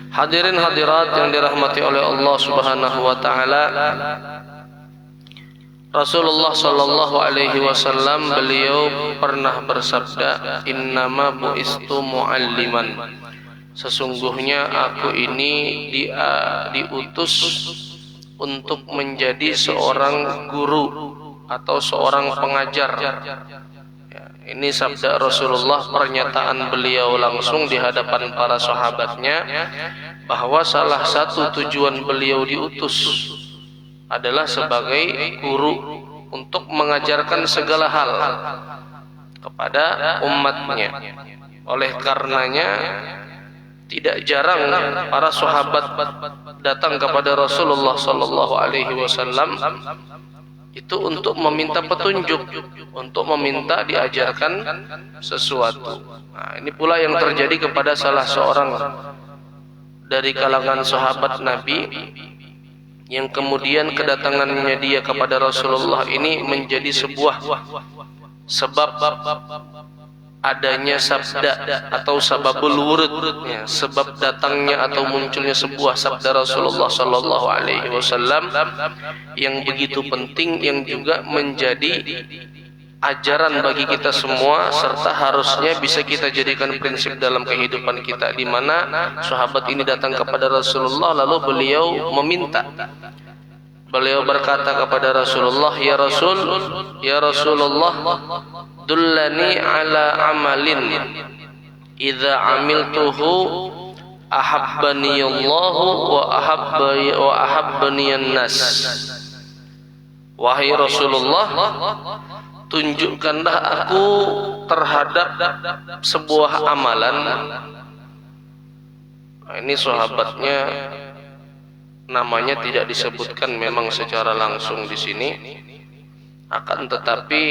Hadirin hadirat yang dirahmati oleh Allah Subhanahu wa taala, Rasulullah sallallahu alaihi wasallam beliau pernah bersabda, "Innama bu'istu mu'alliman." Sesungguhnya aku ini diutus untuk menjadi seorang guru atau seorang pengajar. Ini sabda Rasulullah, pernyataan beliau langsung di hadapan para sahabatnya bahwa salah satu tujuan beliau diutus adalah sebagai guru untuk mengajarkan segala hal kepada umatnya. Oleh karenanya tidak jarang para sahabat datang kepada Rasulullah sallallahu alaihi wasallam itu untuk meminta petunjuk, untuk meminta diajarkan sesuatu. Nah, ini pula yang terjadi kepada salah seorang dari kalangan sahabat Nabi, yang kemudian kedatangannya dia kepada Rasulullah ini menjadi sebuah sebab adanya sabda atau sababul wurud, ya, sebab datangnya atau munculnya sebuah sabda Rasulullah sallallahu alaihi wasallam yang begitu penting, yang juga menjadi ajaran bagi kita semua serta harusnya bisa kita jadikan prinsip dalam kehidupan kita, di mana sahabat ini datang kepada Rasulullah lalu beliau meminta. Beliau berkata kepada Rasulullah, "Ya Rasul, ya Rasulullah, dullani ala amalin idza amiltuhu ahabbani Allahu wa ahabbani an-nas." Wahai Rasulullah, tunjukkanlah aku terhadap sebuah amalan. Ini sahabatnya namanya tidak disebutkan memang secara langsung di sini, akan tetapi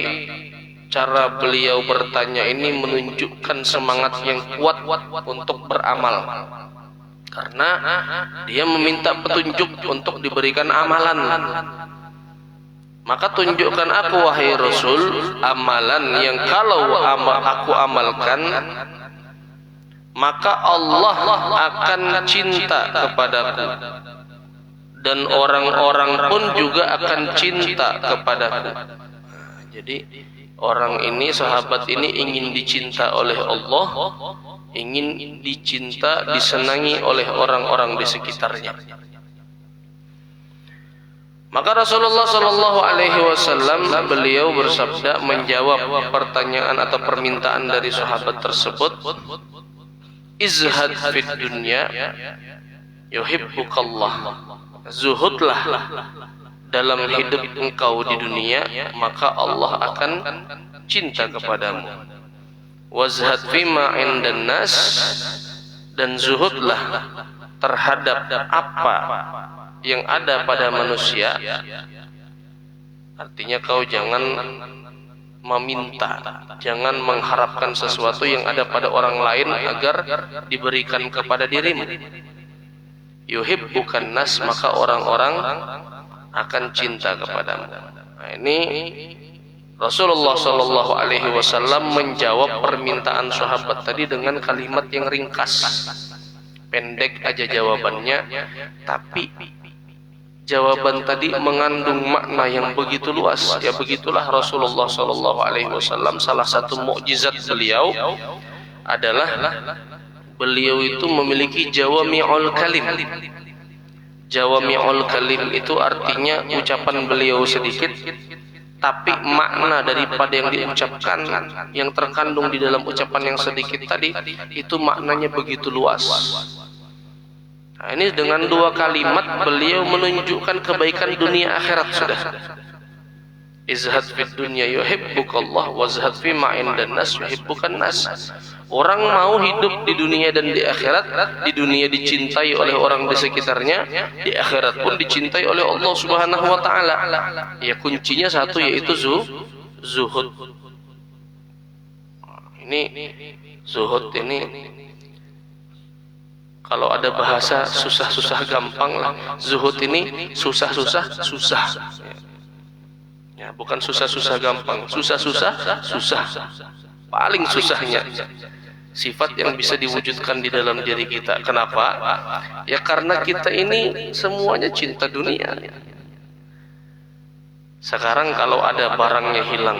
cara beliau bertanya ini menunjukkan semangat yang kuat untuk beramal, karena dia meminta petunjuk untuk diberikan amalan. Maka tunjukkan aku wahai Rasul amalan yang kalau aku amalkan maka Allah akan cinta kepadaku dan orang-orang pun juga akan cinta kepadaku. Jadi orang ini, sahabat ini ingin dicinta oleh Allah, ingin dicinta, disenangi oleh orang-orang di sekitarnya. Maka Rasulullah sallallahu alaihi wasallam beliau bersabda menjawab pertanyaan atau permintaan dari sahabat tersebut, "Izhad fid dunya yuhibbukallah." Zuhudlah dalam hidup engkau di dunia, maka Allah akan cinta kepadamu. Wazhad fima indan nas, dan zuhudlah terhadap apa yang ada pada manusia. Artinya kau jangan meminta, jangan mengharapkan sesuatu yang ada pada orang lain agar diberikan kepada dirimu. Yuhibbukan nas, maka orang-orang akan cinta kepadamu. Nah, ini Rasulullah sallallahu alaihi wasallam menjawab permintaan sahabat tadi dengan kalimat yang ringkas, pendek aja jawabannya, tapi jawaban tadi mengandung makna yang begitu luas. Ya begitulah Rasulullah sallallahu alaihi wasallam, salah satu mukjizat beliau adalah beliau itu memiliki jawami'ul kalim. Jawami'ul kalim itu artinya ucapan beliau sedikit, tapi makna daripada yang diucapkan, yang terkandung di dalam ucapan yang sedikit tadi, itu maknanya begitu luas. Nah, ini dengan dua kalimat beliau menunjukkan kebaikan dunia akhirat sudah. Izhad fid dunya yuhibbukallah wazhad fi ma indan nas yuhibbukan nas. Orang mau hidup di dunia dan di akhirat, di dunia dicintai oleh orang di sekitarnya, di akhirat pun dicintai oleh Allah Subhanahu wa taala. Ya kuncinya satu, yaitu zuhud. Ini zuhud ini kalau ada bahasa susah-susah gampang lah. Zuhud ini susah-susah susah. Ya, bukan susah-susah gampang, susah-susah susah. Paling susahnya. sifat yang bisa diwujudkan di dalam diri kita. Kenapa? Ya karena kita ini semuanya cinta dunia. Sekarang kalau ada barangnya hilang,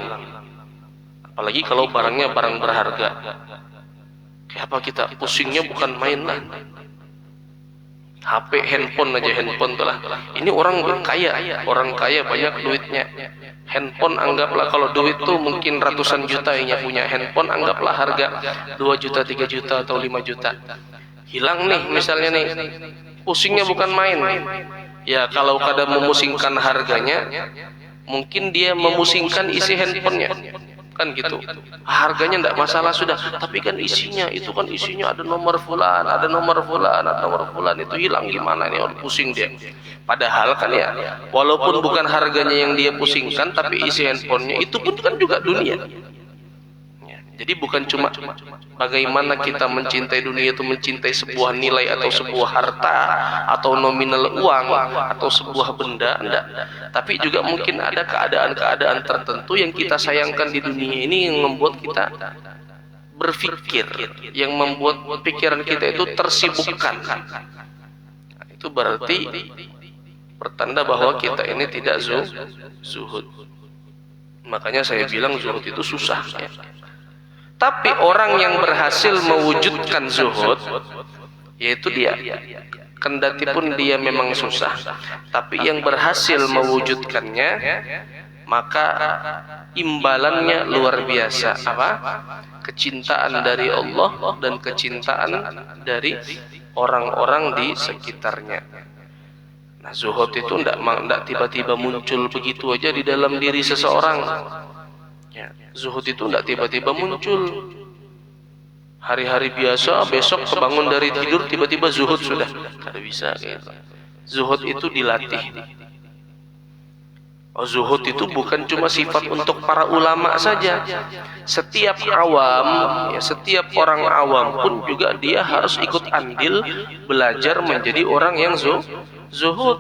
apalagi kalau barangnya barang berharga, apa kita pusingnya bukan main lah. HP, handphone aja, handphone tuh lah. Ini orang kaya banyak duitnya. Handphone anggaplah kalau duit tuh mungkin ratusan juta yang punya handphone, anggaplah harga 2 juta, 3 juta atau 5 juta. Hilang nih misalnya nih, pusingnya bukan main. Ya kalau kadang memusingkan harganya, mungkin dia memusingkan isi handphonenya. Kan gitu. Harganya enggak masalah sudah, tapi kan isinya, itu kan isinya ada nomor fulan, ada nomor fulan, ada nomor fulan, itu hilang gimana nih, orang pusing dia. Padahal kan ya, walaupun bukan harganya yang dia pusingkan, tapi isi handphonenya itu pun kan juga dunia. Jadi bukan cuma bagaimana kita mencintai dunia itu mencintai sebuah nilai atau sebuah harta atau nominal uang atau sebuah benda, enggak. Tapi juga mungkin ada keadaan-keadaan tertentu yang kita sayangkan di dunia ini yang membuat kita berpikir, yang membuat pikiran kita itu tersibukkan. Itu berarti pertanda bahwa kita ini tidak zuhud. Makanya saya bilang zuhud itu susah ya. Tapi orang yang berhasil mewujudkan zuhud, yaitu dia, kendati pun dia memang susah, tapi yang berhasil mewujudkannya, maka imbalannya luar biasa. Apa? Kecintaan dari Allah dan kecintaan dari orang-orang di sekitarnya. Nah, zuhud itu tidak tiba-tiba muncul begitu aja di dalam diri seseorang. Ya, zuhud itu tidak tiba-tiba muncul. Hari-hari biasa, besok kebangun dari tidur tiba-tiba zuhud sudah. Tidak bisa gitu. Zuhud itu dilatih. Zuhud itu bukan cuma sifat untuk para ulama saja. Setiap awam, ya, setiap orang awam pun juga dia harus ikut andil belajar menjadi orang yang zuhud.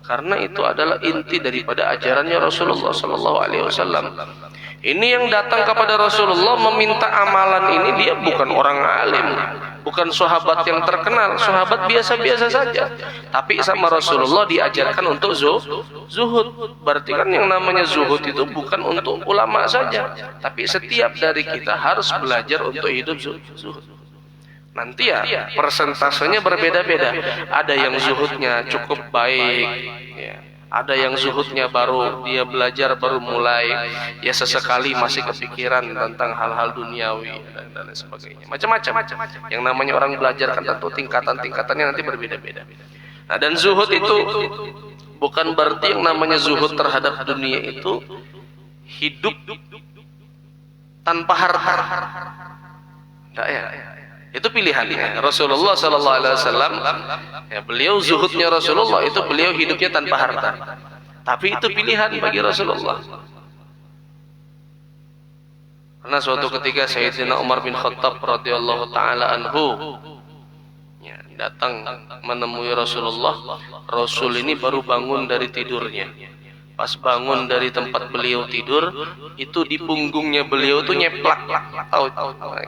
Karena itu adalah inti daripada ajarannya Rasulullah SAW. Ini yang datang kepada Rasulullah meminta amalan ini, dia bukan orang alim, bukan sahabat yang terkenal, sahabat biasa-biasa saja. Tapi sama Rasulullah diajarkan untuk zuhud. Berarti kan yang namanya zuhud itu bukan untuk ulama saja, tapi setiap dari kita harus belajar untuk hidup zuhud. Nanti ya persentasenya berbeda-beda. Ada yang zuhudnya cukup baik, ya. Ada yang zuhudnya baru dia belajar baru mulai, ya sesekali masih kepikiran tentang hal-hal duniawi dan lain sebagainya. Macam-macam. Yang namanya orang belajar kan tentu tingkatan-tingkatannya nanti berbeda-beda. Nah, dan zuhud itu bukan berarti yang namanya zuhud terhadap dunia itu hidup tanpa harta. Enggak ya? Itu pilihannya Rasulullah SAW. Ya, beliau zuhudnya Rasulullah itu beliau hidupnya tanpa harta. Tapi itu pilihan bagi Rasulullah. Karena suatu ketika Sayyidina Umar bin Khattab radhiyallahu taala anhu ya, datang menemui Rasulullah. Rasul ini baru bangun dari tidurnya. Pas bangun dari tempat beliau tidur, itu di punggungnya beliau tuh nyeplak, tahu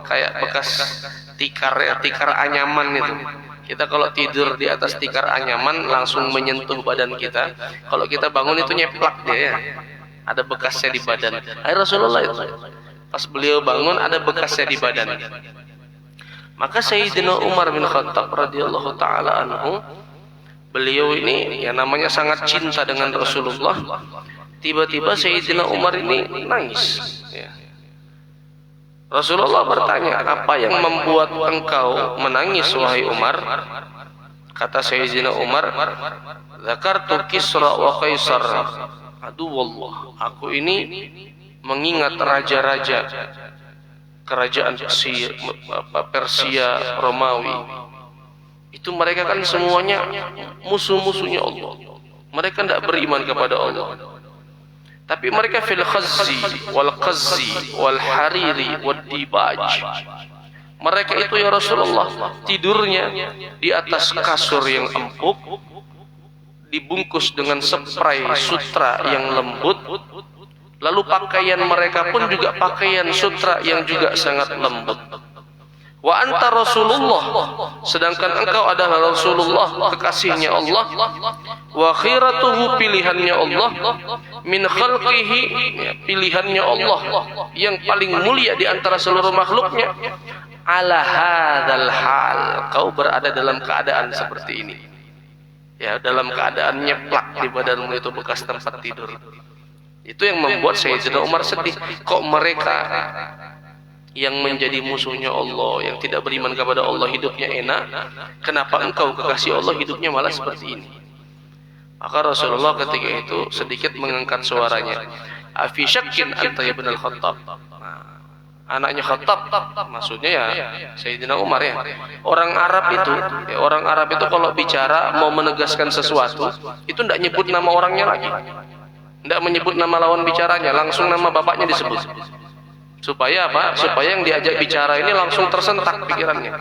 kayak bekas tikar anyaman itu. Kita kalau tidur di atas tikar anyaman langsung menyentuh badan kita. Kalau kita bangun itu nyeplak dia ya. Ada bekasnya di badan. Rasulullah itu. Pas beliau bangun ada bekasnya di badan. Maka Sayyidina Umar bin Khattab radhiyallahu taala anhu, beliau ini yang namanya sangat cinta dengan Rasulullah. Tiba-tiba Sayyidina Umar ini nangis ya. Rasulullah bertanya, apa yang membuat engkau menangis wahai Umar? Kata Sayyidina Umar, zakartu Kisra wa Kaisar, aduh wallah, aku ini mengingat raja-raja kerajaan Persia, Romawi. Itu mereka kan semuanya musuh-musuhnya Allah. Mereka tidak beriman kepada Allah. Tapi mereka fil khazzi wal qazzi wal hariri wad dibaj. Mereka itu ya Rasulullah tidurnya di atas kasur yang empuk, dibungkus dengan spray sutra yang lembut. Lalu pakaian mereka pun juga pakaian sutra yang juga sangat lembut. Wa anta Rasulullah, sedangkan engkau adalah Rasulullah, kekasihnya Allah. Wa khiratuhu, pilihannya Allah. Min khalqihi, pilihannya Allah yang paling mulia di antara seluruh makhluknya. Ala hadzal hal, kau berada dalam keadaan seperti ini. Ya, dalam keadaan nyeplak di badanmu itu bekas tempat tidur. Itu yang membuat Sayyidina Umar sedih. Kok mereka yang menjadi musuhnya Allah, yang tidak beriman kepada Allah, hidupnya enak, kenapa engkau kekasih Allah hidupnya malah seperti ini? Maka Rasulullah ketika itu sedikit mengangkat suaranya. Afi syakkin anta ya ibn al-Khattab. Anaknya Khattab, maksudnya ya Sayyidina Umar ya. Orang Arab itu kalau bicara mau menegaskan sesuatu itu tidak nyebut nama orangnya lagi, tidak menyebut nama lawan bicaranya, langsung nama bapaknya disebut. Supaya apa? Supaya yang diajak bicara ini langsung tersentak pikirannya.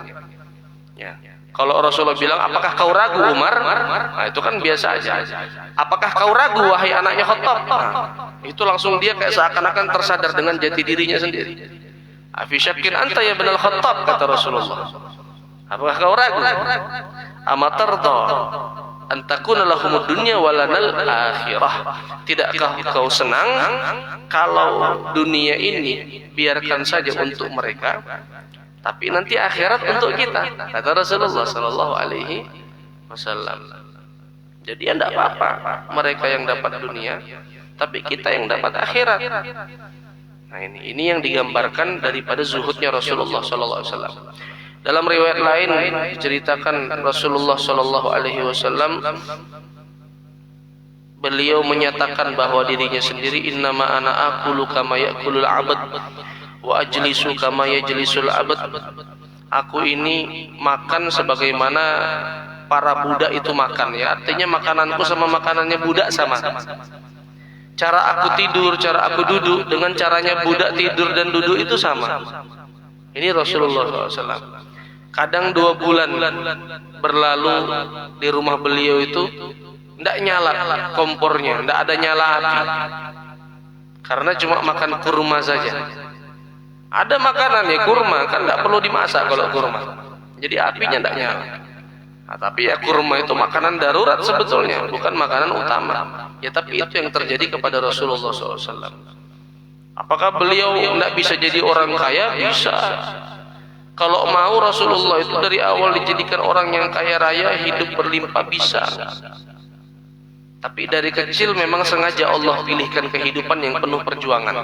Ya. Kalau Rasulullah bilang, apakah kau ragu Umar? Nah, itu kan biasa aja. Apakah kau ragu wahai anaknya Khattab? Nah, itu langsung dia kayak seakan-akan tersadar dengan jati dirinya sendiri. Afi syakkin anta ya ibn al-Khattab, kata Rasulullah. Apakah kau ragu? Amatarda antakuna lahumud dunya walanal akhirah. Tidakkah kau senang kalau dunia ini biarkan saja untuk mereka, tapi nanti akhirat untuk kita, kata Rasulullah sallallahu alaihi wasallam. Jadi tidak apa-apa mereka yang dapat dunia, tapi kita yang dapat akhirat. Nah, ini yang digambarkan daripada zuhudnya Rasulullah sallallahu alaihi wasallam. Dalam riwayat lain diceritakan Rasulullah sallallahu alaihi wasallam beliau menyatakan bahwa dirinya sendiri, innama ana aqulu kama yaqulul 'abd wa ajlisu kama yajlisul 'abd. Aku ini makan sebagaimana para budak itu makan, ya. Artinya makananku sama makanannya budak sama. Cara aku tidur, cara aku duduk dengan caranya budak tidur dan duduk itu sama. Ini Rasulullah SAW. Kadang 2 bulan berlalu di rumah beliau itu tidak nyala kompornya, tidak ada nyala api, karena cuma makan kurma saja. Ada makanan ya kurma, kan tidak perlu dimasak kalau kurma, jadi apinya tidak nyala. Nah, tapi ya kurma itu makanan darurat sebetulnya, bukan makanan utama. Ya tapi itu yang terjadi kepada Rasulullah SAW. Apakah beliau tidak bisa jadi orang kaya? Bisa. Kalau mau Rasulullah itu dari awal dijadikan orang yang kaya raya, hidup berlimpah, bisa. Tapi dari kecil memang sengaja Allah pilihkan kehidupan yang penuh perjuangan.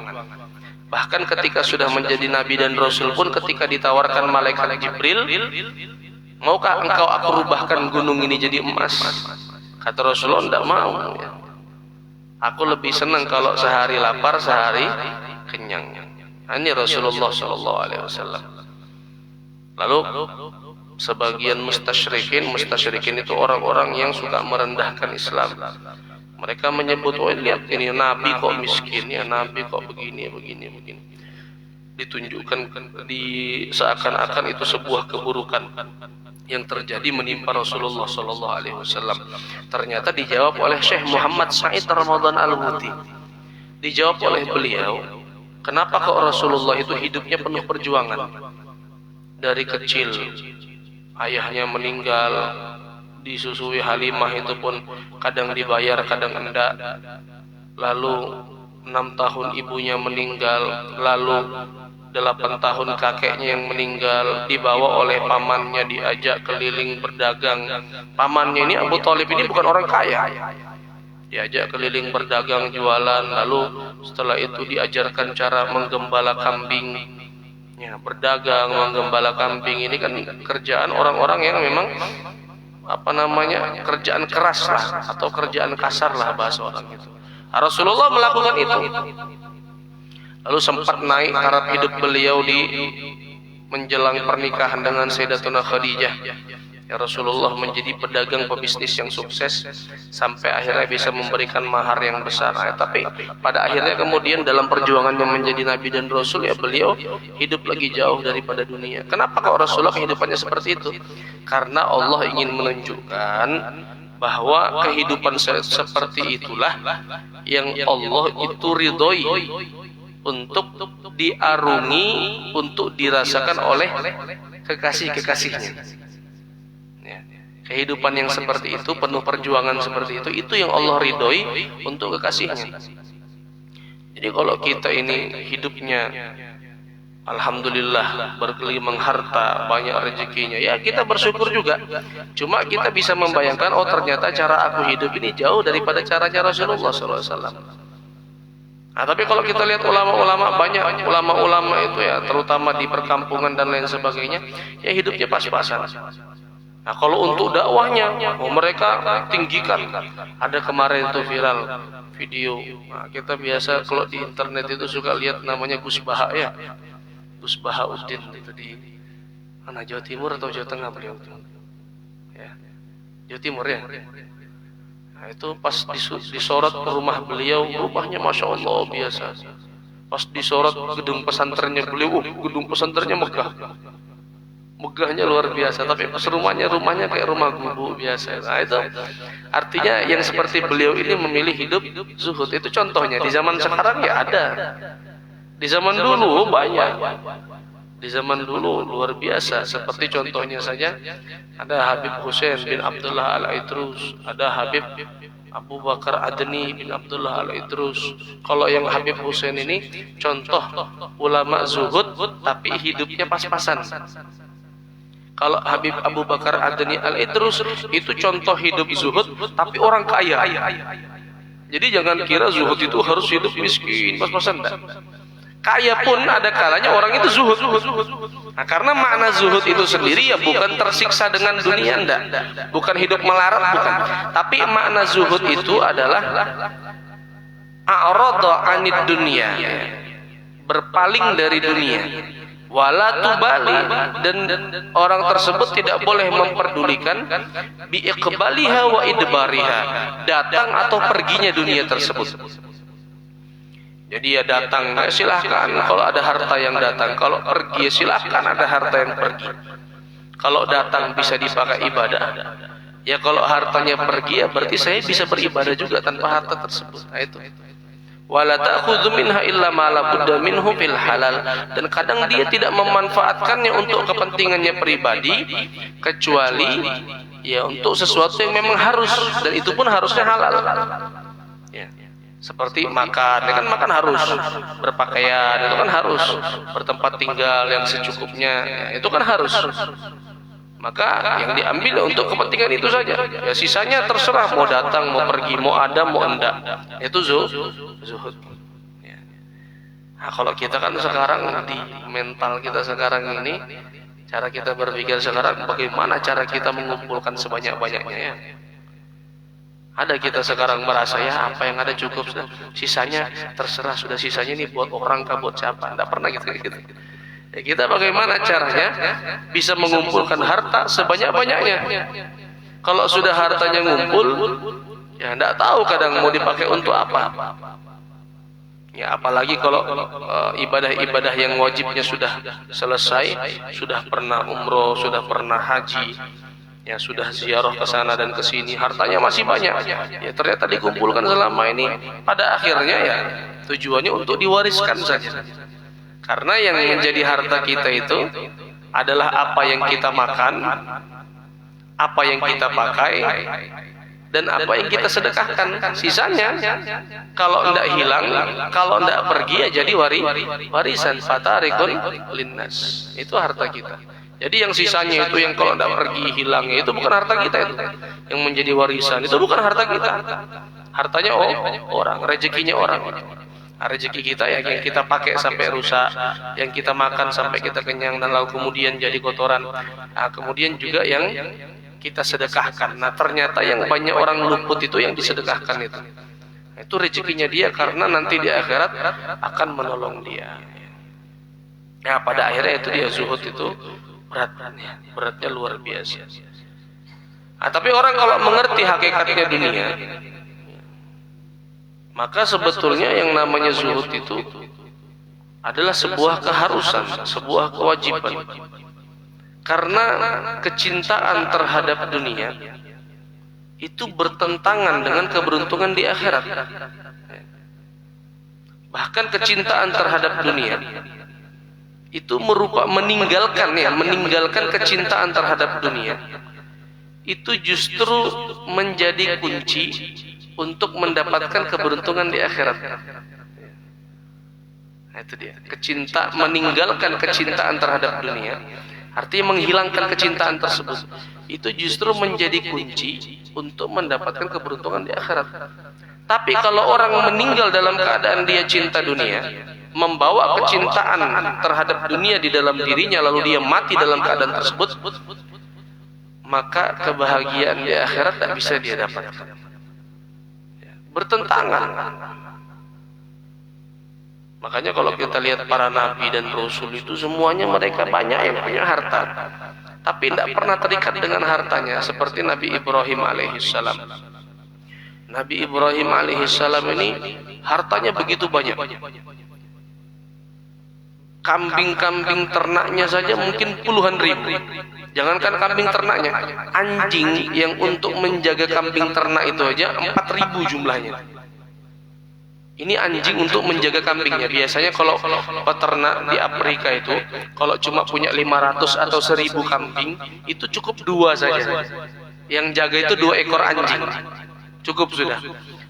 Bahkan ketika sudah menjadi Nabi dan Rasul pun, ketika ditawarkan malaikat Jibril, maukah engkau aku rubahkan gunung ini jadi emas? Kata Rasulullah, tidak mau. Aku lebih senang kalau sehari lapar, sehari kenyang. Ini Rasulullah SAW. Lalu sebagian mustasyrikin itu orang-orang yang suka merendahkan Islam. Mereka menyebut, oh lihat ini Nabi kok miskin ya, Nabi kok begini. Ditunjukkan seakan-akan itu sebuah keburukan yang terjadi menimpa Rasulullah SAW. Ternyata dijawab oleh Syekh Muhammad Said Ramadan Al-Muti. Dijawab oleh beliau, kenapa kok Rasulullah itu hidupnya penuh perjuangan? Dari kecil ayahnya meninggal, disusui Halimah itu pun kadang dibayar kadang enggak. Lalu 6 tahun ibunya meninggal, lalu 8 tahun kakeknya yang meninggal, dibawa oleh pamannya, diajak keliling berdagang. Pamannya ini Abu Thalib ini bukan orang kaya, diajak keliling berdagang jualan. Lalu setelah itu diajarkan cara menggembala kambing. Ya, berdagang, menggembala kambing ini kan kerjaan orang-orang yang memang kerjaan keras lah, atau kerjaan kasar lah bahasa orang itu. Rasulullah melakukan itu. Lalu sempat naik taraf hidup beliau di menjelang pernikahan dengan Sayyidatuna Khadijah. Ya, Rasulullah menjadi pedagang pebisnis yang sukses sampai akhirnya bisa memberikan mahar yang besar. Tapi pada akhirnya kemudian dalam perjuangannya menjadi Nabi dan Rasul, ya beliau hidup lagi jauh daripada dunia. Kenapa kok Rasulullah kehidupannya seperti itu? Karena Allah ingin menunjukkan bahwa kehidupan seperti itulah yang Allah itu ridhoi untuk diarungi, untuk dirasakan oleh kekasih-kekasihnya. Ya. Kehidupan yang seperti itu, penuh perjuangan seperti itu yang Allah ridhoi untuk kekasihnya. Jadi kalau kita ini hidupnya alhamdulillah bergelimang harta, banyak rezekinya, ya kita bersyukur juga. Cuma kita bisa membayangkan, oh ternyata cara aku hidup ini jauh daripada caranya Rasulullah SAW. Nah, tapi kalau kita lihat ulama-ulama, banyak ulama-ulama itu ya, terutama di perkampungan dan lain sebagainya, ya hidupnya pas-pasan. Nah, kalau untuk dakwahnya, mereka tinggikan. Ada kemarin itu viral video. Nah, kita biasa kalau di internet itu suka lihat namanya Gus Baha ya. Gus Bahauddin itu di mana, Jawa Timur atau Jawa Tengah beliau itu? Ya, Jawa Timur ya. Nah, itu pas disorot rumah beliau, rumahnya masya Allah biasa. Pas disorot gedung pesantrennya beliau, gedung pesantrennya megah, megahnya luar biasa. Tapi pas rumahnya kayak rumah gubuk biasa. Nah, itu artinya yang seperti beliau ini memilih hidup zuhud. Itu contohnya. Di zaman sekarang ya ada. Di zaman dulu banyak. Di zaman dulu luar biasa. Seperti contohnya saja, ada Habib Hussein bin Abdullah Al-Idrus, ada Habib Abu Bakar Adni bin Abdullah Al-Idrus. Kalau yang Habib Hussein ini contoh ulama zuhud tapi hidupnya pas-pasan. Kalau Habib Abu Bakar Adni Al-Idrus itu contoh hidup zuhud tapi orang kaya. Jadi jangan kira zuhud itu harus hidup miskin, pas-pasan. Kaya pun ada kalanya orang itu zuhud. Nah, karena makna zuhud itu sendiri ya bukan tersiksa dengan dunia, enggak. Bukan hidup melarat, bukan. Tapi makna zuhud itu adalah a'rada 'anid dunya, berpaling dari dunia. Wala tubali, dan orang tersebut tidak boleh memperdulikan bi iqbaliha wa idbariha, datang atau perginya dunia tersebut. Jadi ya datang, silahkan kalau ada harta yang datang. Kalau pergi, silahkan ada harta yang pergi. Kalau datang bisa dipakai ibadah. Ya kalau hartanya pergi, ya berarti saya bisa beribadah juga tanpa harta tersebut. Nah, itu. Wala ta'khudhu minha illa ma la budda minhu fil halal. Dan kadang dia tidak memanfaatkannya untuk kepentingannya pribadi, kecuali ya untuk sesuatu yang memang harus, dan itu pun harusnya halal. Ya. Seperti makan, ya kan makan harus, berpakaian itu kan harus, bertempat tinggal yang secukupnya, ya, itu kan harus. Maka yang diambil untuk kepentingan itu saja. Ya sisanya terserah mau datang, mau pergi, mau ada, mau enggak. Itu zuhud. Ya. Nah, kalau kita kan sekarang di mental kita sekarang ini, cara kita berpikir sekarang bagaimana cara kita mengumpulkan sebanyak-banyaknya ya. Ada kita sekarang merasa ya apa yang ada cukup, sisanya terserah, sudah sisanya ini buat orang kah, buat siapa? Tidak pernah gitu. Ya, kita bagaimana caranya bisa mengumpulkan harta sebanyak-banyaknya. Kalau sudah hartanya ngumpul, ya tidak tahu kadang mau dipakai untuk apa. Ya apalagi kalau ibadah-ibadah yang wajibnya sudah selesai, sudah pernah umroh, sudah pernah haji, ya sudah ziarah ke sana dan ke sini, hartanya masih banyak. Ya ternyata dikumpulkan selama ini, pada akhirnya ya tujuannya untuk diwariskan saja. Karena yang menjadi harta kita itu adalah apa yang kita makan, apa yang kita pakai, dan apa yang kita sedekahkan. Sisanya kalau tidak hilang, kalau tidak pergi ya jadi warisan fatarikun linnas. Itu harta kita. Jadi yang sisanya itu yang kalau tidak pergi hilangnya itu bukan harta kita itu. Yang menjadi warisan itu bukan harta kita. Hartanya orang, rezekinya orang. Nah, rezeki kita ya yang kita pakai sampai rusak, yang kita makan sampai kita kenyang dan lalu kemudian jadi kotoran. Nah, kemudian juga yang kita sedekahkan. Nah, ternyata yang banyak orang luput itu yang disedekahkan itu. Nah, itu rezekinya dia karena nanti di akhirat akan menolong dia. Nah, pada akhirnya itu dia zuhud itu beratnya luar biasa. Nah, tapi orang kalau mengerti hakikatnya dunia, maka sebetulnya yang namanya zuhud itu adalah sebuah keharusan, sebuah kewajiban. Karena kecintaan terhadap dunia itu bertentangan dengan keberuntungan di akhirat. Bahkan kecintaan terhadap dunia itu meninggalkan kecintaan terhadap dunia itu justru menjadi kunci untuk mendapatkan keberuntungan di akhirat. Nah, itu dia. Meninggalkan kecintaan terhadap dunia, artinya menghilangkan kecintaan tersebut, itu justru menjadi kunci untuk mendapatkan keberuntungan di akhirat. Tapi kalau orang meninggal dalam keadaan dia cinta dunia, membawa kecintaan terhadap dunia di dalam dirinya, lalu dia mati dalam keadaan tersebut, maka kebahagiaan di akhirat tak bisa dia dapatkan. Bertentangan. Makanya kalau kita lihat para nabi dan rasul itu semuanya mereka banyak yang punya harta, tapi tidak pernah terikat dengan hartanya, seperti Nabi Ibrahim alaihissalam. Nabi Ibrahim alaihissalam ini hartanya begitu banyak. Kambing-kambing ternaknya saja mungkin puluhan ribu. Jangankan kambing ternaknya, anjing yang untuk menjaga kambing ternak itu aja 4.000 jumlahnya. Ini anjing untuk menjaga kambingnya. Biasanya kalau peternak di Afrika itu, kalau cuma punya 500 atau 1.000 kambing, itu cukup 2 saja. Yang jaga itu 2 ekor anjing. Cukup sudah.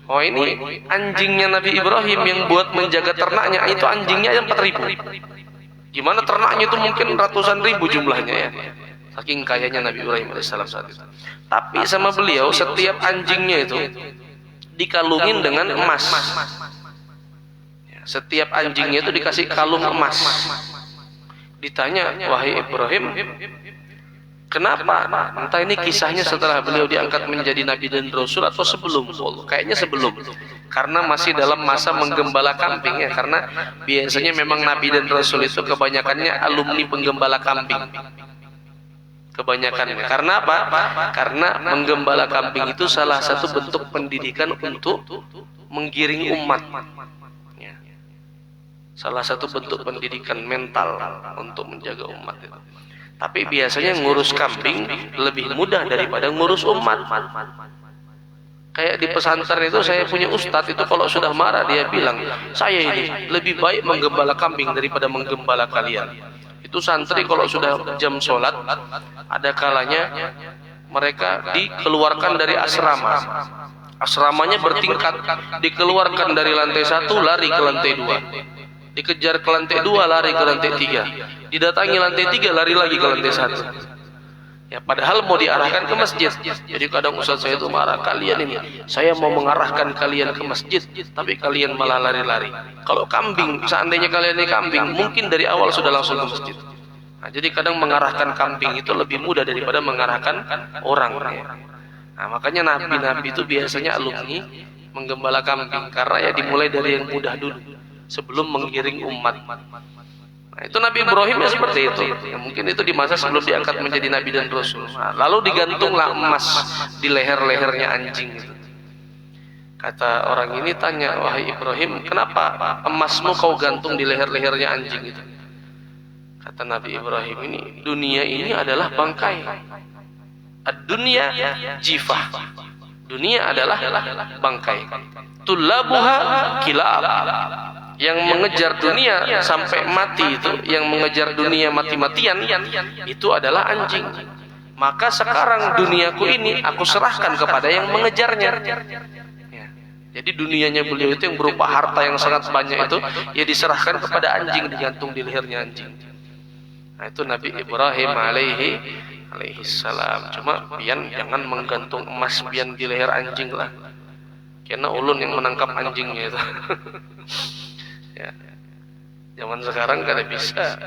Oh, ini anjingnya Nabi Ibrahim yang buat menjaga ternaknya, itu anjingnya yang 4.000. Gimana ternaknya itu mungkin ratusan ribu jumlahnya ya. Saking kayanya Nabi Ibrahim alaihissalam saat itu. Tapi sama beliau setiap anjingnya itu dikalungin dengan emas. Setiap anjingnya itu dikasih kalung emas. Ditanya, wahai Ibrahim, kenapa? Entah ini kisahnya setelah beliau diangkat menjadi Nabi dan Rasul atau sebelum? Kayaknya sebelum. Karena masih dalam masa menggembala kambing ya. Karena biasanya memang Nabi dan Rasul itu kebanyakannya alumni penggembala kambing. Kebanyakannya. Karena apa? Karena menggembala kambing itu salah satu bentuk pendidikan untuk menggiring umat. Ya. Salah satu bentuk pendidikan mental untuk menjaga umat itu. Tapi biasanya ngurus kambing lebih mudah daripada ngurus umat. Kayak di pesantren itu saya punya ustadz itu kalau sudah marah dia bilang, saya ini lebih baik menggembala kambing daripada menggembala kalian. Itu santri kalau sudah jam sholat, ada kalanya mereka dikeluarkan dari asrama. Asramanya bertingkat, dikeluarkan dari lantai 1 lari ke lantai 2. Dikejar ke lantai 2 lari ke lantai 3. Didatangi lantai 3 lari lagi ke lantai 1. Ya, padahal mau diarahkan ke masjid. Jadi kadang ustaz saya itu marah, kalian ini, saya mau mengarahkan kalian ke masjid, tapi kalian malah lari-lari. Kalau kambing, seandainya kalian ini kambing, mungkin dari awal sudah langsung ke masjid. Nah, jadi kadang mengarahkan kambing itu lebih mudah daripada mengarahkan orang. Ya. Nah, makanya nabi-nabi itu biasanya alumni menggembala kambing, karena ya dimulai dari yang mudah dulu, sebelum menggiring umat. Nah, itu Nabi Ibrahim ya seperti itu. Ya, mungkin itu di masa sebelum diangkat menjadi Nabi dan Rasul. Nah, lalu digantunglah emas di leher-lehernya anjing itu. Kata orang ini tanya, wahai Ibrahim, kenapa emasmu kau gantung di leher-lehernya anjing itu? Kata Nabi Ibrahim, ini dunia ini adalah bangkai. Ad-dunya jifah. Dunia adalah bangkai. Tulabuha kilab. Yang mengejar dunia sampai mati itu, yang mengejar dunia mati-matian itu adalah anjing. Maka sekarang duniaku ini aku serahkan kepada yang mengejarnya. Ya. Jadi dunianya beliau itu yang berupa harta yang sangat banyak itu, ya diserahkan kepada anjing, digantung di lehernya anjing. Nah, itu Nabi Ibrahim alaihi salam. Cuma pian jangan menggantung emas pian di leher anjing lah. Karena ulun yang menangkap anjingnya itu. Ya. Zaman sekarang gak ada bisa.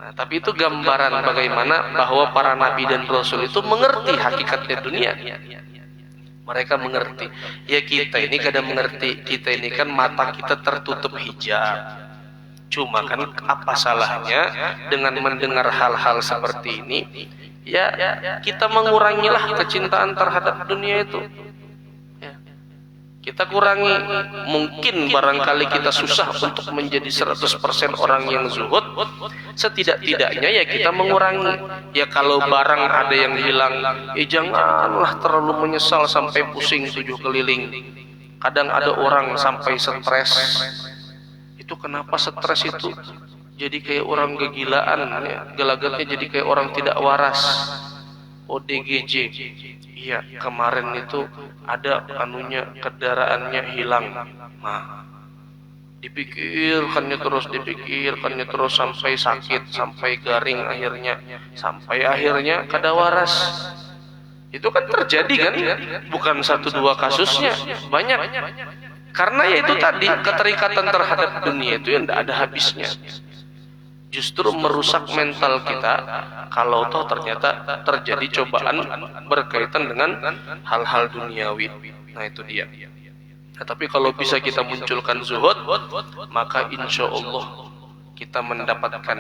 Nah, tapi itu gambaran bagaimana bahwa para nabi dan rasul itu mengerti hakikatnya dunia. Mereka mengerti. Ya kita ini kadang mengerti. Kita ini kan mata kita tertutup hijab. Cuma kan apa salahnya dengan mendengar hal-hal seperti ini? Ya kita mengurangilah kecintaan terhadap dunia itu. Kita kurangi, mungkin barangkali kita susah untuk menjadi 100% orang yang zuhud, setidak-tidaknya ya kita mengurangi. Ya kalau barang ada yang hilang, janganlah terlalu menyesal sampai pusing 7 keliling. Kadang ada orang sampai stres. Itu kenapa stres itu? jadi kayak orang kegilaan ya, gelagatnya jadi kayak orang tidak waras. ODGJ. Iya, kemarin itu ada anunya, kendaraannya hilang. Nah, dipikirkannya terus sampai sakit, sampai garing akhirnya, sampai akhirnya kada waras. Itu kan terjadi kan, bukan satu dua kasusnya, banyak. Karena ya itu tadi, keterikatan terhadap dunia itu yang tidak ada habisnya. Justru merusak mental kita kalau toh ternyata terjadi cobaan berkaitan dengan hal-hal duniawi. Nah itu dia. Nah, tapi kalau bisa kita munculkan zuhud, maka insya Allah kita mendapatkan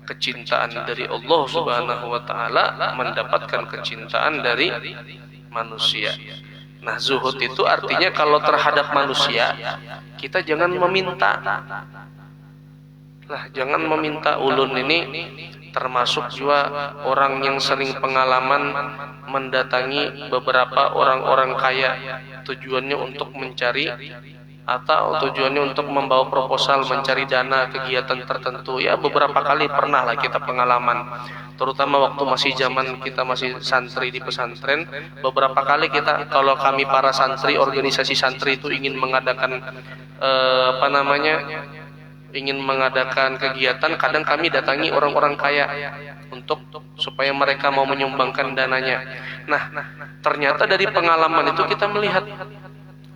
kecintaan dari Allah Subhanahu wa Ta'ala, mendapatkan kecintaan dari manusia. Nah, zuhud itu artinya kalau terhadap manusia kita jangan meminta. Lah, jangan meminta. Ulun ini termasuk juga orang yang sering pengalaman mendatangi beberapa orang-orang kaya, tujuannya untuk mencari atau tujuannya untuk membawa proposal mencari dana kegiatan tertentu. Ya beberapa kali pernah lah kita pengalaman, terutama waktu masih zaman kita masih santri di pesantren. Beberapa kali kita, kalau kami para santri, organisasi santri itu ingin mengadakan ingin mengadakan kegiatan, kadang kami datangi orang-orang kaya untuk supaya mereka mau menyumbangkan dananya. Nah, ternyata dari pengalaman itu kita melihat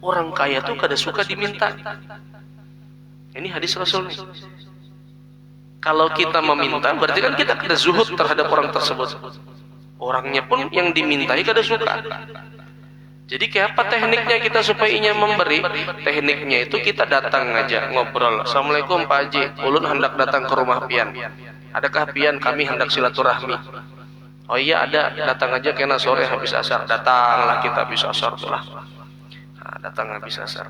orang kaya tuh kada suka diminta. Ini hadis Rasul nih. Kalau kita meminta, berarti kan kita kada zuhud terhadap orang tersebut. Orangnya pun yang dimintai kada suka. Jadi kayak apa tekniknya kita supaya ingin memberi? Tekniknya itu kita datang aja, ngobrol. Assalamualaikum Pak Haji, ulun hendak datang ke rumah pian. Adakah pian, kami hendak silaturahmi? Oh iya ada, datang aja kena sore habis asar. Datanglah kita habis asar tuh lah. Nah, datang habis asar.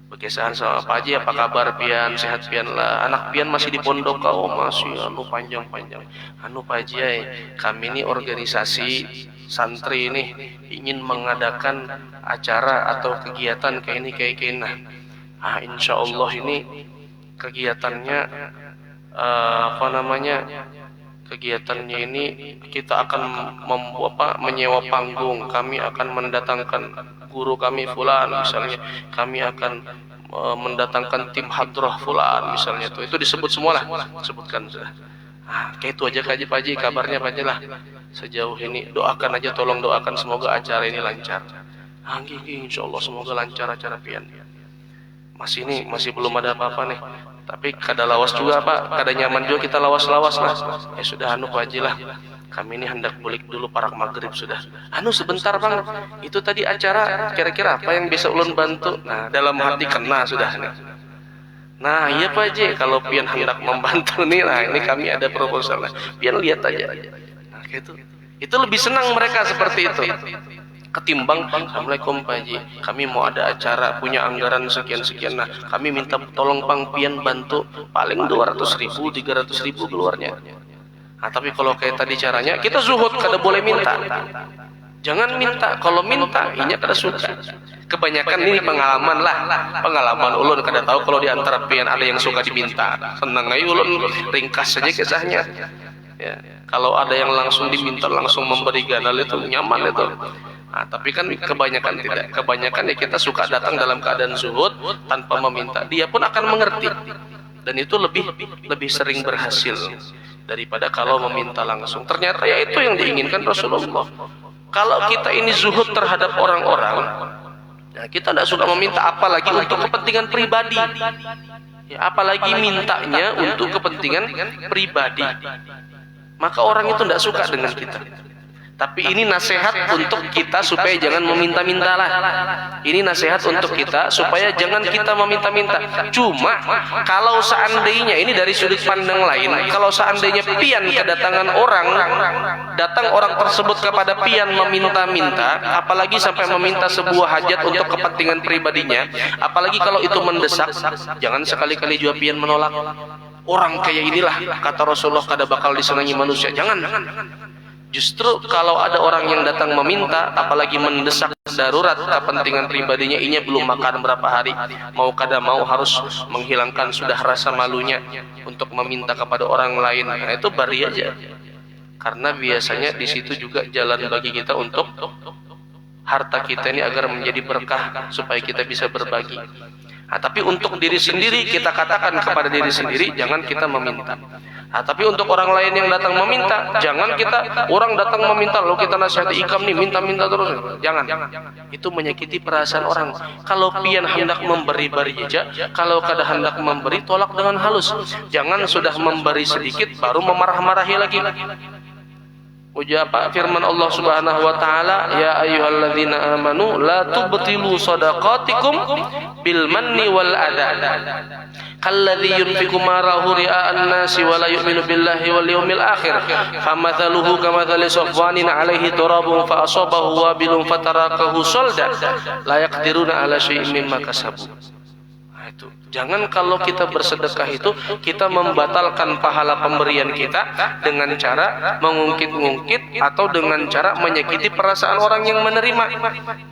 Berkesahan sama Pak Haji, apa kabar pian? Sehat pian lah. Anak pian masih di pondok kau? Masih panjang-panjang. Pak Haji, kami ini organisasi santri ini ingin mengadakan acara atau kegiatan kayak ini. Nah, insya Allah ini kegiatannya kegiatannya ini kita akan menyewa panggung. Kami akan mendatangkan guru kami fulan misalnya. Kami akan mendatangkan tim hadrah fulan misalnya. Itu disebut semualah, sebutkan sudah. Ah, kayak itu aja kaji Pak Haji, kabarnya Pak Haji lah. Sejauh ini doakan aja, tolong doakan semoga acara ini lancar. Insya Allah semoga lancar acara pian. Masih belum ada apa-apa nih. Tapi kada lawas juga Pak, kada nyaman juga kita lawas-lawas lah. Ya sudah Pak Haji lah. Kami ini hendak bulik dulu parak maghrib sudah. Sebentar Bang. Itu tadi acara kira-kira apa yang bisa ulun bantu? Nah, dalam hati kena sudah nih. Nah, iya Pak Haji, kalau pian hendak membantu nih, nah ini kami ada proposal. Pian lihat aja. Itu lebih senang mereka seperti itu ketimbang Assalamualaikum Pak Haji, kami mau ada acara, punya anggaran sekian-sekian. Nah, kami minta tolong Bang pian bantu, paling 200.000, 300.000 keluarnya. Nah, tapi kalau kayak tadi caranya, kita zuhud, kada boleh minta. Jangan minta, kalau minta inya kada suka. Kebanyakan ini pengalaman ulun, kada tahu kalau di antara pian ada yang suka diminta. Senang aja ulun ringkas saja kisahnya. Ya, kalau ada yang langsung diminta langsung memberi ganal itu nyaman itu. Nah, tapi kan kebanyakan tidak. Kebanyakan ya kita suka datang dalam keadaan zuhud tanpa meminta. Dia pun akan mengerti. Dan itu lebih sering berhasil daripada kalau meminta langsung. Ternyata ya itu yang diinginkan Rasulullah. Kalau kita ini zuhud terhadap orang-orang, ya kita tidak suka meminta, apalagi untuk kepentingan pribadi. Ya, apalagi mintanya untuk kepentingan pribadi. Maka orang itu tidak suka dengan kita. Tapi ini nasihat untuk kita supaya jangan meminta-minta lah. Ini nasihat untuk kita supaya jangan kita meminta-minta. Cuma kalau seandainya ini dari sudut pandang lain, kalau seandainya pian kedatangan orang, datang orang tersebut kepada pian meminta-minta, apalagi sampai meminta sebuah hajat untuk kepentingan pribadinya, apalagi kalau itu mendesak, jangan sekali-kali juga pian menolak. Orang kayak inilah kata Rasulullah kada bakal disenangi manusia. Jangan. Justru kalau ada orang yang datang meminta, apalagi mendesak darurat kepentingan pribadinya, ini belum makan berapa hari, mau kada mau harus menghilangkan sudah rasa malunya untuk meminta kepada orang lain. Nah, itu bari aja. Karena biasanya di situ juga jalan bagi kita untuk harta kita ini agar menjadi berkah supaya kita bisa berbagi. Nah, tapi untuk diri sendiri kita katakan kepada diri sendiri, jangan kita meminta. Nah, tapi untuk orang lain yang datang meminta, jangan kita, orang datang meminta lalu kita nasihati, ikam nih minta-minta terus. Jangan. Itu menyakiti perasaan orang. Kalau pian hendak memberi bari aja, kalau kada hendak memberi tolak dengan halus. Jangan sudah memberi sedikit baru memarah-marahi lagi. Ujar apa firman Allah Subhanahu wa taala, ya ayyuhalladzina amanu la tubtilu shadaqatikum bil manni wal adha kalladzi yunfiqu marahu ria'an nasi wa la yu'minu billahi wal yawmil akhir famathaluhu kamathali safwanin 'alaihi turabun fa asabahu wabilun fatarakahu salda la yaqdiruna 'ala syai'in mimma kasabu. Jangan kalau kita bersedekah itu kita membatalkan pahala pemberian kita dengan cara mengungkit-ungkit atau dengan cara menyakiti perasaan orang yang menerima.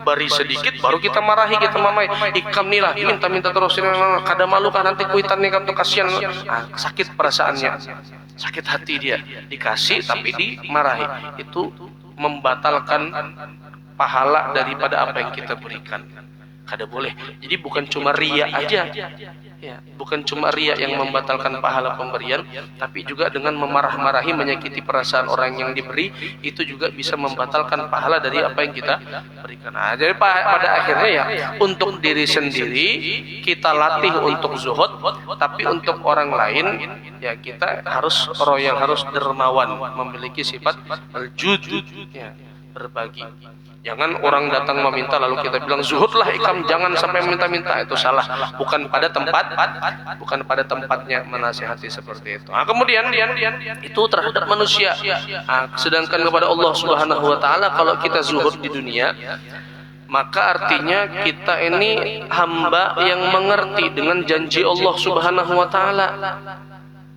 Beri sedikit baru kita marahi, kita mamai, ikam nih lah minta-minta terus, kada malu kan nanti kuitan nih kamu kasihan. Nah, sakit perasaannya, sakit hati dia, dikasih tapi dimarahi. Itu membatalkan pahala daripada apa yang kita berikan. Kada boleh. Jadi bukan cuma riya aja, ya, bukan cuma riya yang membatalkan pahala pemberian, tapi juga dengan memarah-marahi, menyakiti perasaan orang yang diberi, itu juga bisa membatalkan pahala dari apa yang kita berikan. Nah, jadi pada akhirnya ya, untuk diri sendiri kita latih untuk zuhud, tapi untuk orang lain ya kita harus royal, harus dermawan, memiliki sifat al-jud, ya, berbagi. Jangan orang datang meminta lalu kita bilang zuhudlah ikam, jangan sampai minta-minta, itu salah. Bukan pada tempatnya menasihati seperti itu. Nah, kemudian itu terhadap manusia. Nah, sedangkan kepada Allah Subhanahu wa taala kalau kita zuhud di dunia, maka artinya kita ini hamba yang mengerti dengan janji Allah Subhanahu wa taala.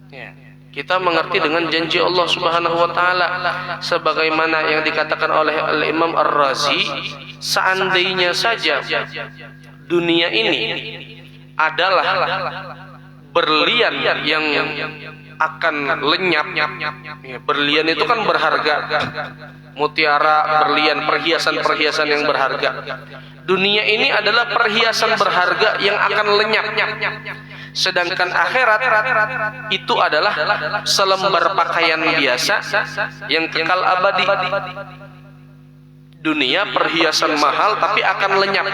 Ya. Kita mengerti dengan janji Allah Subhanahu wa taala sebagaimana yang dikatakan oleh Imam Ar-Razi, seandainya saja dunia ini adalah berlian yang akan lenyap. Berlian itu kan berharga. Mutiara, berlian, perhiasan-perhiasan yang berharga. Dunia ini adalah perhiasan berharga yang akan lenyap. Sedangkan akhirat itu adalah selembar pakaian biasa yang kekal abadi. Dunia perhiasan mahal tapi akan lenyap.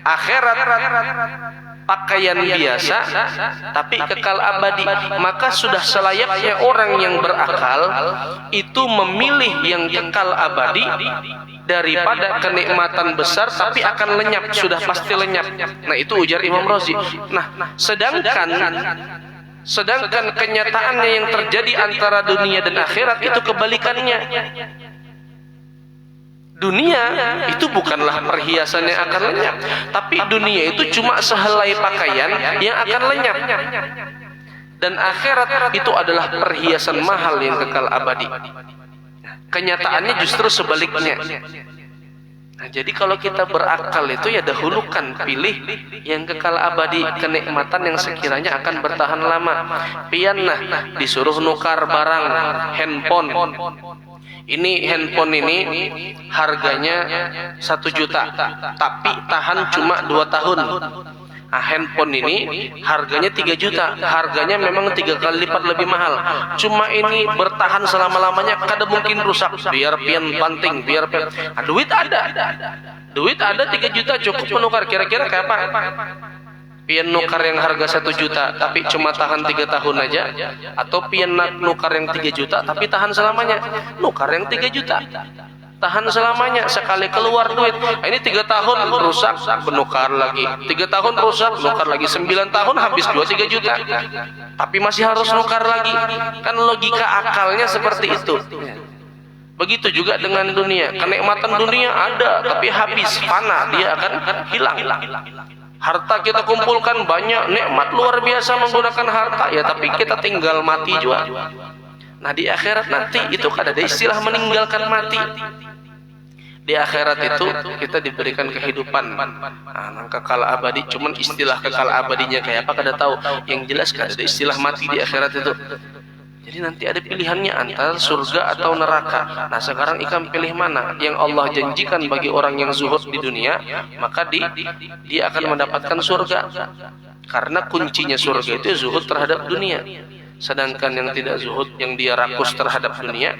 Akhirat pakaian biasa tapi kekal abadi. Maka sudah selayaknya orang yang berakal itu memilih yang kekal abadi daripada kenikmatan besar tapi akan lenyap, sudah pasti lenyap. Nah, itu ujar Imam Razi. Nah, sedangkan kenyataannya yang terjadi antara dunia dan akhirat itu kebalikannya. Dunia itu bukanlah perhiasan yang akan lenyap, tapi dunia itu cuma sehelai pakaian yang akan lenyap. Dan akhirat itu adalah perhiasan mahal yang kekal abadi. Kenyataannya justru sebaliknya. Nah, jadi kalau kita berakal itu ya dahulukan, pilih yang kekal abadi, kenikmatan yang sekiranya akan bertahan lama. Pian disuruh nukar barang, handphone. Ini handphone ini harganya 1 juta, tapi tahan cuma 2 tahun. Nah, handphone ini harganya 3 juta, harganya memang 3 kali lipat lebih mahal. Cuma ini bertahan selama-lamanya, kada mungkin rusak. Biar pian banting, biar pian. Nah, duit ada 3 juta cukup menukar. Kira-kira kayak apa? Pian nukar yang harga 1 juta tapi cuma tahan 3 tahun aja, atau pian nukar yang 3 juta tapi tahan selamanya. Nukar yang 3 juta tahan selamanya, sekali keluar duit. Nah, ini 3 tahun rusak, benukar lagi. 3 tahun rusak, nukar lagi. 9 tahun habis 2-3 juta. Tapi masih harus nukar lagi. Kan logika akalnya seperti itu. Begitu juga dengan dunia. Kenikmatan dunia ada, tapi habis, fana, dia akan hilang. Harta kita kumpulkan banyak, nikmat luar biasa menggunakan harta, ya tapi kita tinggal mati juga. Nah di akhirat nanti itu ada istilah meninggalkan mati. Di akhirat itu kita diberikan kehidupan, kekal abadi. Cuman istilah kekal abadinya kayak apa kada tahu. Yang jelas kada ada istilah mati di akhirat itu. Jadi nanti ada pilihannya antara surga atau neraka. Nah sekarang ikam pilih mana? Yang Allah janjikan bagi orang yang zuhud di dunia, maka dia akan mendapatkan surga. Karena kuncinya surga itu zuhud terhadap dunia. Sedangkan yang tidak zuhud, yang dia rakus terhadap dunia,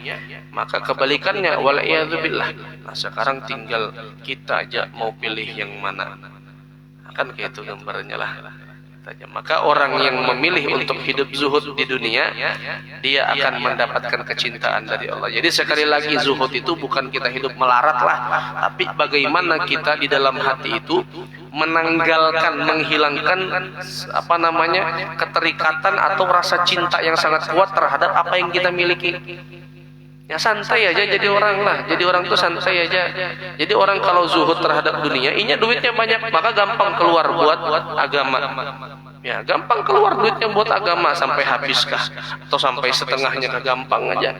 maka kebalikannya, wal'iyadzubillah. Nah sekarang tinggal kita aja mau pilih yang mana. Kan kayak itu gambarnya lah. Maka orang yang memilih untuk hidup zuhud di dunia, dia akan mendapatkan kecintaan dari Allah. Jadi sekali lagi zuhud itu bukan kita hidup melarat lah, tapi bagaimana kita di dalam hati itu menanggalkan, menghilangkan keterikatan atau rasa cinta yang sangat kuat terhadap apa yang kita miliki. Ya santai aja jadi orang lah. Jadi orang tuh santai aja. Jadi orang kalau zuhud terhadap dunia, duitnya banyak, maka gampang keluar buat agama. Ya, gampang keluar duitnya buat agama sampai habiskah atau sampai setengahnya gampang aja.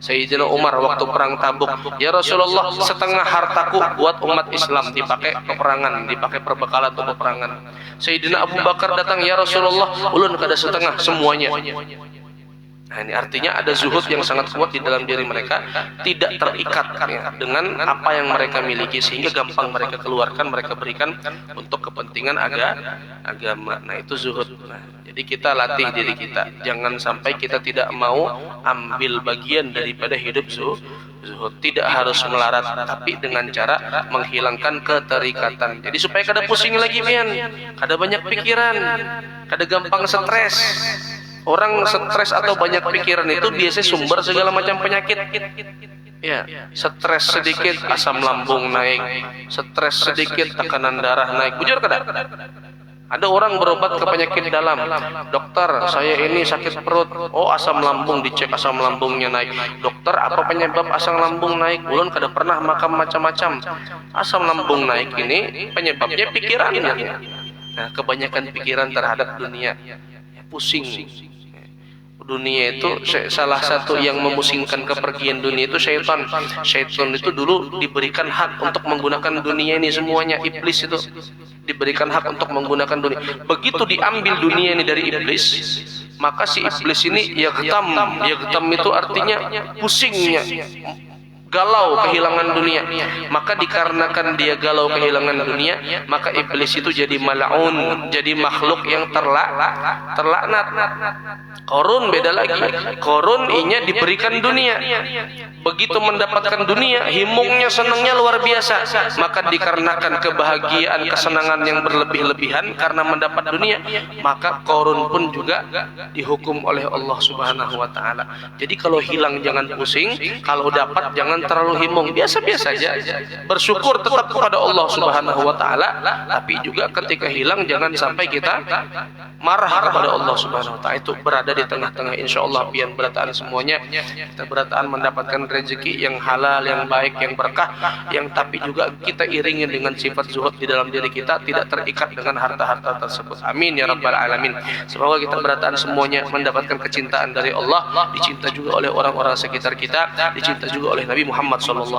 Sayyidina Umar waktu perang Tabuk, ya Rasulullah, setengah hartaku buat umat Islam dipakai peperangan, dipakai perbekalan untuk peperangan. Sayyidina Abu Bakar datang, ya Rasulullah, ulun kada setengah, semuanya. Nah ini artinya ada zuhud yang sangat kuat di dalam diri mereka, tidak terikat ya, dengan apa yang mereka miliki, sehingga gampang mereka keluarkan, mereka berikan untuk kepentingan agama. Nah itu zuhud. Nah, jadi kita latih diri kita, jangan sampai kita tidak mau ambil bagian daripada hidup zuhud. Tidak harus melarat, tapi dengan cara menghilangkan keterikatan. Jadi supaya kada pusing lagi pian, kada banyak pikiran, kada gampang stres. Orang stres atau banyak pikiran itu biasanya sumber segala macam penyakit. Ya, stres sedikit asam lambung naik, stres sedikit tekanan darah naik. Bujur kada? Ada orang berobat ke penyakit dalam. Dokter, saya ini sakit perut. Oh, asam lambung, dicek asam lambungnya naik. Dokter, apa penyebab asam lambung naik? Ulun kada pernah makan macam-macam. Asam lambung naik ini penyebabnya pikirannya. Nah, kebanyakan pikiran terhadap dunia. Pusing. Dunia itu salah satu yang memusingkan kepergian dunia itu syaitan. Syaitan itu dulu diberikan hak untuk menggunakan dunia ini semuanya. Iblis itu diberikan hak untuk menggunakan dunia. Begitu diambil dunia ini dari iblis, maka si iblis ini yagtam itu artinya pusingnya, galau kehilangan dunia. Maka dikarenakan dia galau kehilangan dunia, maka iblis itu jadi mal'un, jadi makhluk yang terlaknat. Korun beda lagi. Korun inya diberikan dunia. Begitu mendapatkan dunia, himungnya, senangnya luar biasa. Maka dikarenakan kebahagiaan, kesenangan yang berlebih-lebihan karena mendapat dunia, maka korun pun juga dihukum oleh Allah Subhanahu wa taala. Jadi kalau hilang jangan pusing, kalau dapat jangan terlalu himung, biasa-biasa aja. Bersyukur tetap kepada Allah Subhanahu wa taala, tapi juga ketika hilang jangan sampai kita marah kepada Allah Subhanahu wa taala. Itu berada di tengah-tengah, insyaallah pian berataan semuanya. Kita berataan mendapatkan rezeki yang halal, yang baik, yang berkah, yang tapi juga kita iringi dengan sifat zuhud di dalam diri kita, tidak terikat dengan harta-harta tersebut. Amin ya rabbal alamin. Semoga kita berataan semuanya mendapatkan kecintaan dari Allah, dicinta juga oleh orang-orang sekitar kita, dicinta juga oleh Nabi Muhammad SAW,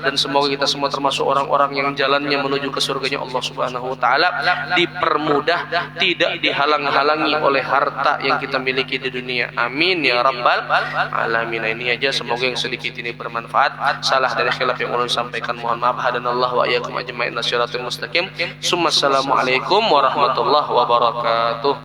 dan semoga kita semua termasuk orang-orang yang jalannya menuju ke surganya Allah Subhanahu wa taala dipermudah, tidak dihalang-halangi oleh harta yang kita miliki di dunia. Amin ya rabbal alamin. Ini aja, semoga yang sedikit ini bermanfaat. Salah dari khilaf yang ulun sampaikan mohon maaf. Hadanallahu wa iyyakum ajma'in siratal mustaqim. Assalamualaikum warahmatullahi wabarakatuh.